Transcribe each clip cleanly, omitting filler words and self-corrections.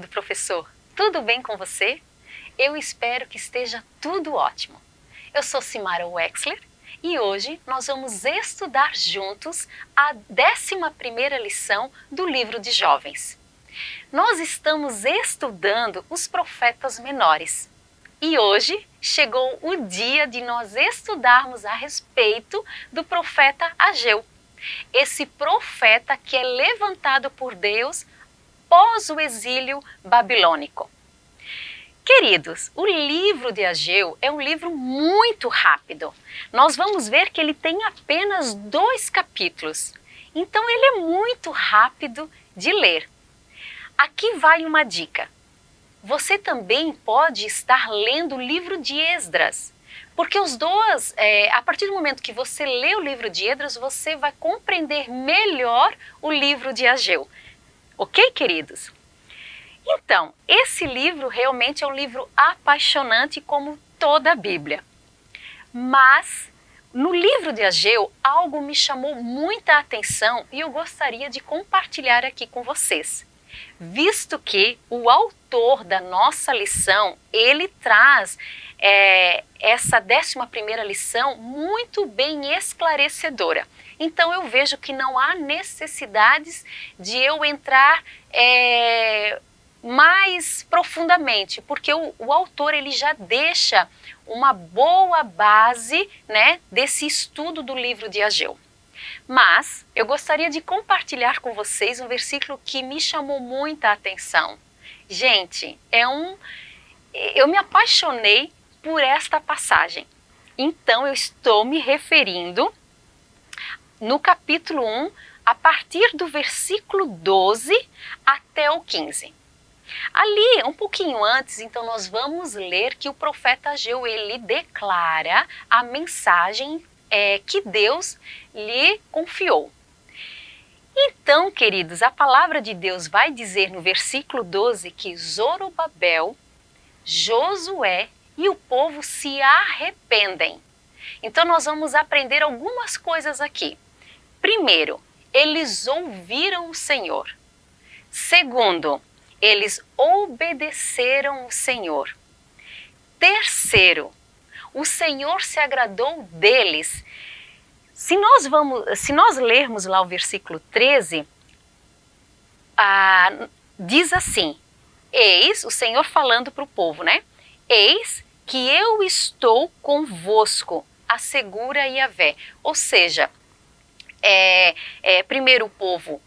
querido professor, tudo bem com você? Eu espero que esteja tudo ótimo. Eu sou Simara Wexler e hoje nós vamos estudar juntos a 11ª lição do livro de Jovens. Nós estamos estudando os profetas menores e hoje chegou o dia de nós estudarmos a respeito do profeta Ageu. Esse profeta que é levantado por Deus após o exílio babilônico. Queridos, o livro de Ageu é um livro muito rápido. Nós vamos ver que ele tem apenas 2 capítulos. Então ele é muito rápido de ler. Aqui vai uma dica. Você também pode estar lendo o livro de Esdras. Porque os dois, a partir do momento que você lê o livro de Esdras, você vai compreender melhor o livro de Ageu. Ok, queridos? Então, esse livro realmente é um livro apaixonante como toda a Bíblia. Mas, no livro de Ageu, algo me chamou muita atenção e eu gostaria de compartilhar aqui com vocês. Visto que o autor da nossa lição, ele traz essa 11ª lição muito bem esclarecedora. Então eu vejo que não há necessidades de eu entrar mais profundamente, porque o autor ele já deixa uma boa base, né, desse estudo do livro de Ageu. Mas eu gostaria de compartilhar com vocês um versículo que me chamou muita atenção. Gente, eu me apaixonei por esta passagem. Então eu estou me referindo no capítulo 1, a partir do versículo 12 até o 15. Ali, um pouquinho antes, então nós vamos ler que o profeta Ageu, ele declara a mensagem que Deus lhe confiou. Então, queridos, a palavra de Deus vai dizer no versículo 12 que Zorobabel, Josué e o povo se arrependem. Então nós vamos aprender algumas coisas aqui. Primeiro, eles ouviram o Senhor. Segundo, eles obedeceram o Senhor. Terceiro, o Senhor se agradou deles. Se nós lermos lá o versículo 13, diz assim, eis, o Senhor falando para o povo, né? Eis que eu estou convosco, assegura Yahvé. Ou seja, primeiro o povo,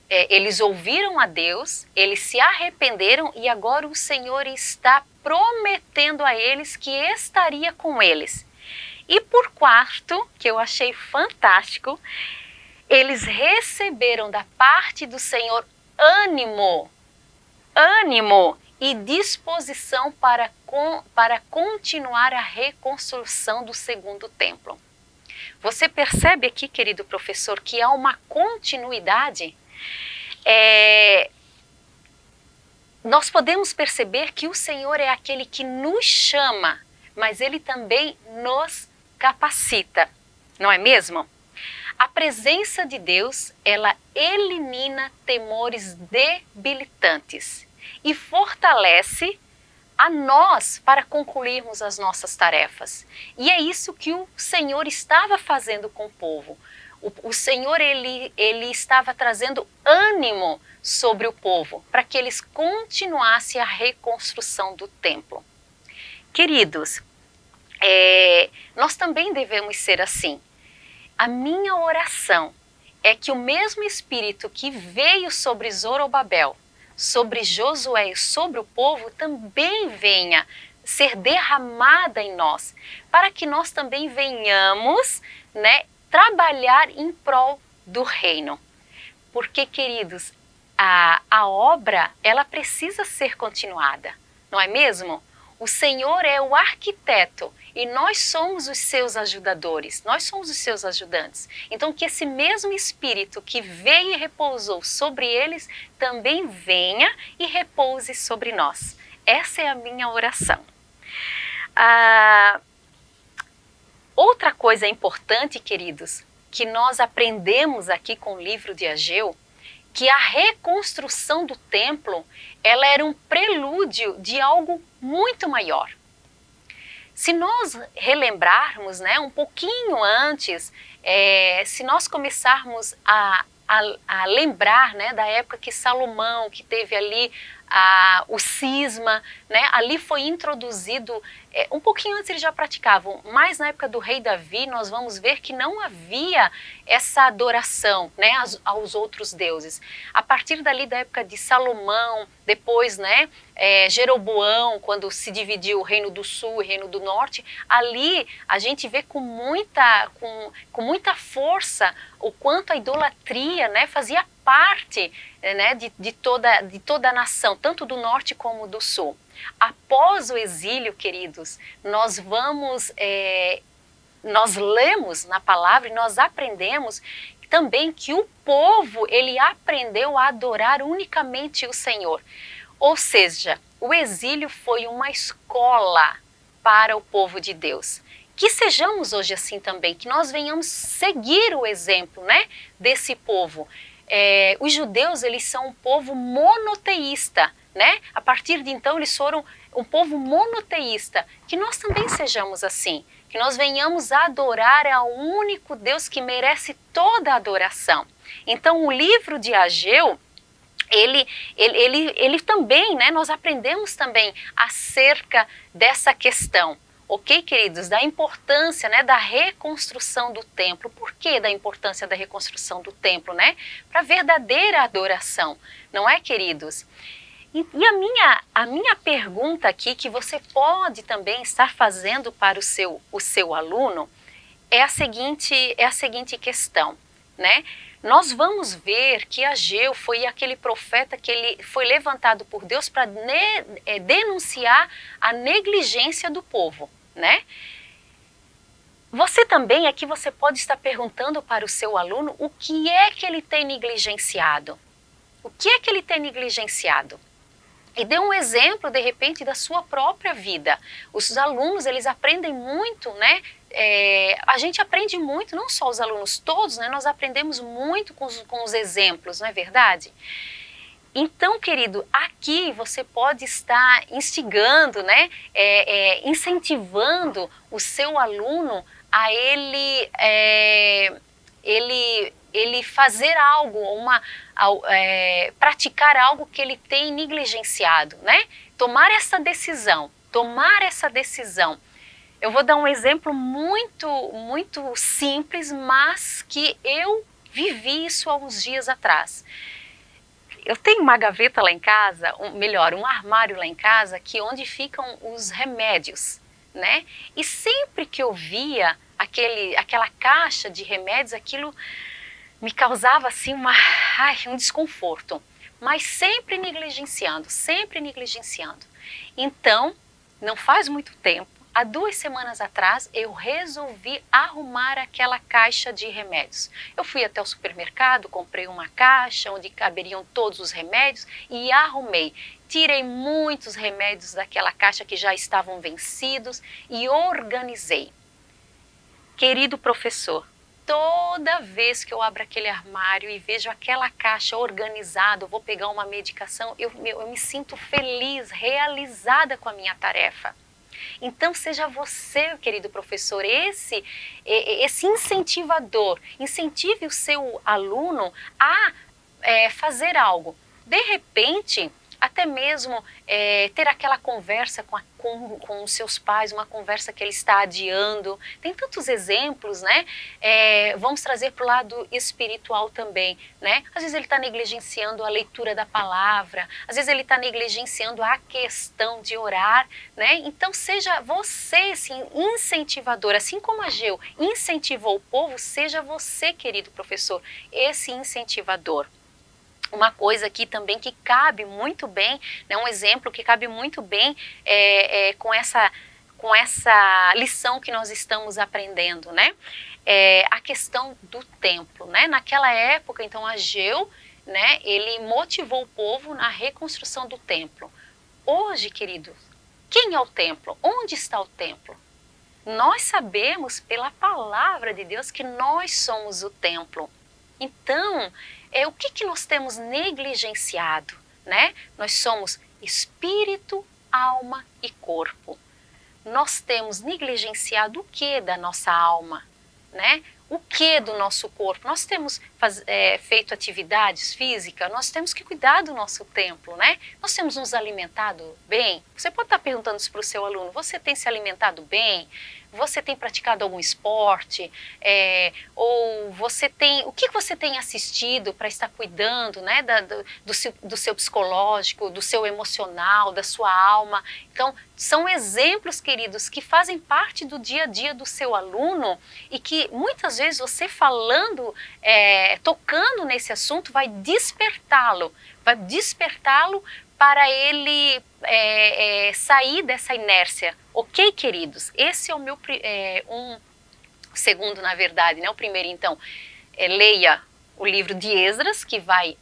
eles ouviram a Deus, eles se arrependeram e agora o Senhor está prometendo a eles que estaria com eles. E por quarto, que eu achei fantástico, eles receberam da parte do Senhor ânimo e disposição para continuar a reconstrução do segundo templo. Você percebe aqui, querido professor, que há uma continuidade? Nós podemos perceber que o Senhor é aquele que nos chama, mas Ele também nos capacita, não é mesmo? A presença de Deus, ela elimina temores debilitantes e fortalece a nós para concluirmos as nossas tarefas. E é isso que o Senhor estava fazendo com o povo. O Senhor, ele estava trazendo ânimo sobre o povo, para que eles continuassem a reconstrução do templo. Queridos, nós também devemos ser assim. A minha oração é que o mesmo Espírito que veio sobre Zorobabel, sobre Josué e sobre o povo, também venha ser derramada em nós, para que nós também venhamos, né, trabalhar em prol do reino. Porque, queridos, a obra, ela precisa ser continuada, não é mesmo? O Senhor é o arquiteto e nós somos os seus ajudadores, nós somos os seus ajudantes. Então que esse mesmo Espírito que veio e repousou sobre eles, também venha e repouse sobre nós. Essa é a minha oração. Outra coisa importante, queridos, que nós aprendemos aqui com o livro de Ageu, que a reconstrução do templo, ela era um prelúdio de algo muito maior. Se nós relembrarmos, né, um pouquinho antes, se nós começarmos a lembrar, né, da época que Salomão, que teve ali o cisma, né, ali foi introduzido, um pouquinho antes eles já praticavam, mas na época do rei Davi nós vamos ver que não havia essa adoração, né, aos outros deuses. A partir dali da época de Salomão, depois, né, Jeroboão, quando se dividiu o reino do sul e o reino do norte, ali a gente vê com muita força o quanto a idolatria, né, fazia parte, né, de toda a nação, tanto do norte como do sul. Após o exílio, queridos, nós lemos na palavra e nós aprendemos também que o povo, ele aprendeu a adorar unicamente o Senhor. Ou seja, o exílio foi uma escola para o povo de Deus. Que sejamos hoje assim também, que nós venhamos seguir o exemplo, né, desse povo. Os judeus, eles são um povo monoteísta, né? A partir de então eles foram um povo monoteísta, que nós também sejamos assim, que nós venhamos a adorar ao único Deus que merece toda a adoração. Então o livro de Ageu, ele também, né, nós aprendemos também acerca dessa questão. Ok, queridos? Da importância, né, da reconstrução do templo. Por que da importância da reconstrução do templo, né? Para a verdadeira adoração, não é, queridos? E a minha pergunta aqui, que você pode também estar fazendo para o seu aluno, é a seguinte questão, né? Nós vamos ver que Ageu foi aquele profeta que ele foi levantado por Deus para denunciar a negligência do povo, né? Você também aqui você pode estar perguntando para o seu aluno o que é que ele tem negligenciado. O que é que ele tem negligenciado? E dê um exemplo, de repente, da sua própria vida. Os alunos, eles aprendem muito, né? A gente aprende muito, não só os alunos todos, né? Nós aprendemos muito com os exemplos, não é verdade? Então, querido, aqui você pode estar instigando, né? Incentivando o seu aluno a ele fazer algo, praticar algo que ele tem negligenciado, né? Tomar essa decisão. Eu vou dar um exemplo muito simples, mas que eu vivi isso há uns dias atrás. Eu tenho uma gaveta lá em casa, um armário lá em casa, onde ficam os remédios, né? E sempre que eu via aquela caixa de remédios, aquilo me causava assim um desconforto, mas sempre negligenciando. Então, não faz muito tempo, há 2 semanas atrás, eu resolvi arrumar aquela caixa de remédios. Eu fui até o supermercado, comprei uma caixa onde caberiam todos os remédios e arrumei. Tirei muitos remédios daquela caixa que já estavam vencidos e organizei. Querido professor, toda vez que eu abro aquele armário e vejo aquela caixa organizada, eu vou pegar uma medicação, eu me sinto feliz, realizada com a minha tarefa. Então seja você, querido professor, esse incentivador. Incentive o seu aluno a fazer algo. De repente, até mesmo ter aquela conversa com os seus pais, uma conversa que ele está adiando. Tem tantos exemplos, né? Vamos trazer para o lado espiritual também, né? Às vezes ele está negligenciando a leitura da palavra, às vezes ele está negligenciando a questão de orar, né? Então seja você esse incentivador, assim como Ageu incentivou o povo, seja você, querido professor, esse incentivador. Uma coisa aqui também que cabe muito bem, né, um exemplo que cabe muito bem com essa lição que nós estamos aprendendo, né? A questão do templo, né? Naquela época, então, Ageu, né, ele motivou o povo na reconstrução do templo. Hoje, queridos, quem é o templo? Onde está o templo? Nós sabemos pela palavra de Deus que nós somos o templo. Então, o que nós temos negligenciado, né? Nós somos espírito, alma e corpo. Nós temos negligenciado o que da nossa alma, né? O que do nosso corpo? Nós temos feito atividades físicas, nós temos que cuidar do nosso templo, né? Nós temos nos alimentado bem. Você pode estar perguntando isso para o seu aluno, você tem se alimentado bem? Você tem praticado algum esporte? Ou você tem, o que você tem assistido para estar cuidando, né, do seu psicológico, do seu emocional, da sua alma? Então, são exemplos, queridos, que fazem parte do dia a dia do seu aluno e que muitas vezes você falando, tocando nesse assunto, vai despertá-lo para ele sair dessa inércia. Ok, queridos? Esse é o meu segundo, na verdade, né? O primeiro, então, leia o livro de Esdras, que vai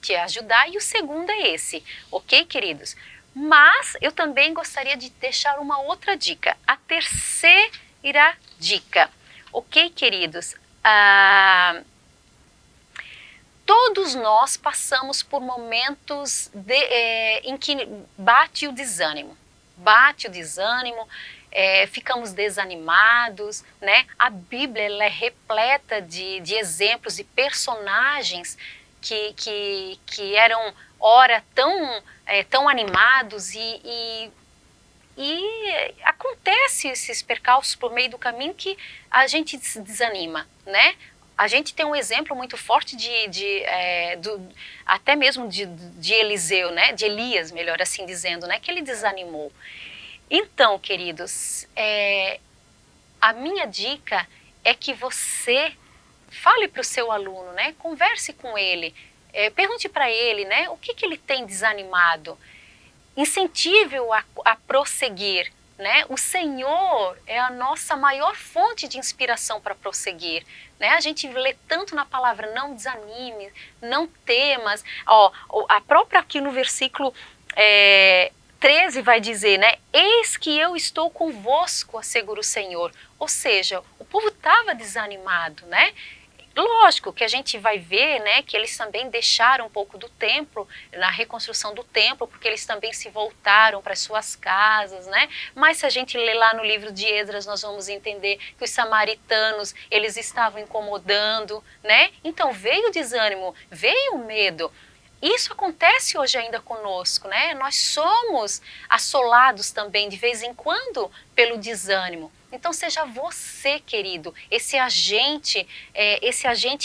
te ajudar, e o segundo é esse, ok, queridos? Mas eu também gostaria de deixar uma outra dica, a terceira dica, ok, queridos? Todos nós passamos por momentos em que bate o desânimo, ficamos desanimados, né? A Bíblia ela é repleta de exemplos de personagens que eram ora tão animados e acontece esses percalços por meio do caminho que a gente se desanima, né? A gente tem um exemplo muito forte até mesmo de Eliseu, né? De Elias, melhor assim dizendo, né? Que ele desanimou. Então, queridos, a minha dica é que você fale para o seu aluno, né? Converse com ele, pergunte para ele, né? O que ele tem desanimado. Incentive-o a prosseguir, né? O Senhor é a nossa maior fonte de inspiração para prosseguir, né? A gente lê tanto na palavra, não desanime, não temas. A própria aqui no versículo 13 vai dizer, né? Eis que eu estou convosco, assegura o Senhor. Ou seja, o povo estava desanimado, né? Lógico que a gente vai ver, né, que eles também deixaram um pouco do templo, na reconstrução do templo, porque eles também se voltaram para as suas casas, né? Mas se a gente ler lá no livro de Esdras, nós vamos entender que os samaritanos, eles estavam incomodando, né? Então veio o desânimo, veio o medo. Isso acontece hoje ainda conosco, né? Nós somos assolados também de vez em quando pelo desânimo. Então seja você, querido, esse agente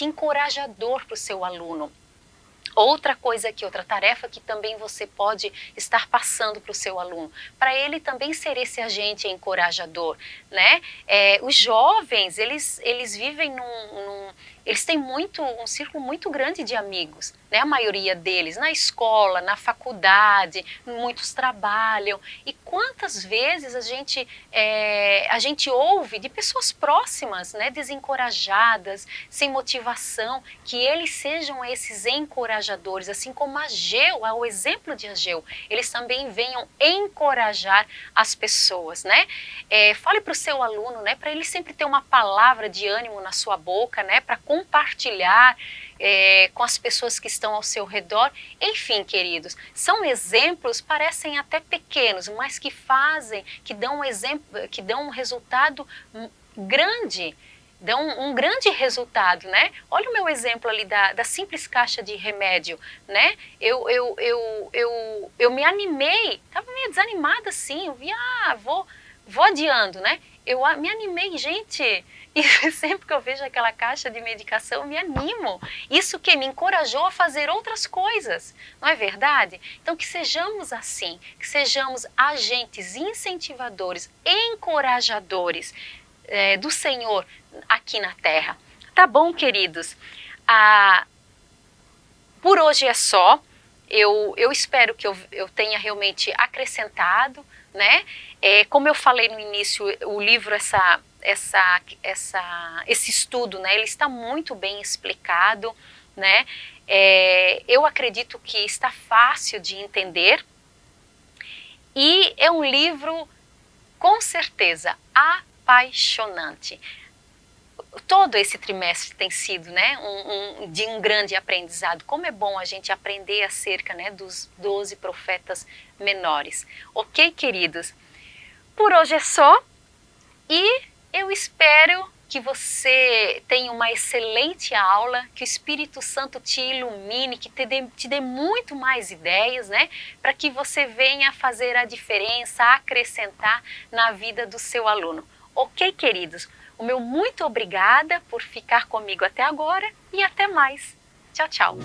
encorajador para o seu aluno. Outra coisa aqui, outra tarefa que também você pode estar passando para o seu aluno, para ele também ser esse agente encorajador, né? Os jovens, eles vivem eles têm um círculo muito grande de amigos, né? A maioria deles, na escola, na faculdade, muitos trabalham. E quantas vezes a gente ouve de pessoas próximas, né? Desencorajadas, sem motivação, que eles sejam esses encorajadores, assim como Ageu, o exemplo de Ageu, eles também venham encorajar as pessoas, né? Fale para o seu aluno, né? Para ele sempre ter uma palavra de ânimo na sua boca, né? Para compartilhar com as pessoas que estão ao seu redor. Enfim, queridos, são exemplos, parecem até pequenos, mas que dão um exemplo, que dão um resultado grande, dão um grande resultado, né? Olha o meu exemplo ali da simples caixa de remédio, né? Eu me animei, estava meio desanimada assim, eu vi, vou adiando, né? Eu me animei, gente, e sempre que eu vejo aquela caixa de medicação, eu me animo. Isso que me encorajou a fazer outras coisas, não é verdade? Então que sejamos assim, que sejamos agentes incentivadores, encorajadores do Senhor aqui na terra. Tá bom, queridos? Por hoje é só. Eu espero que eu tenha realmente acrescentado, né? Como eu falei no início, o livro, esse estudo, né? Ele está muito bem explicado, né? Eu acredito que está fácil de entender e é um livro, com certeza, apaixonante. todo esse trimestre tem sido, né, de um grande aprendizado. Como é bom a gente aprender acerca, né, dos 12 profetas menores. Ok, queridos? Por hoje é só e eu espero que você tenha uma excelente aula, que o Espírito Santo te ilumine, que te dê muito mais ideias, né, para que você venha fazer a diferença, acrescentar na vida do seu aluno. Ok, queridos? O meu muito obrigada por ficar comigo até agora e até mais. Tchau, tchau.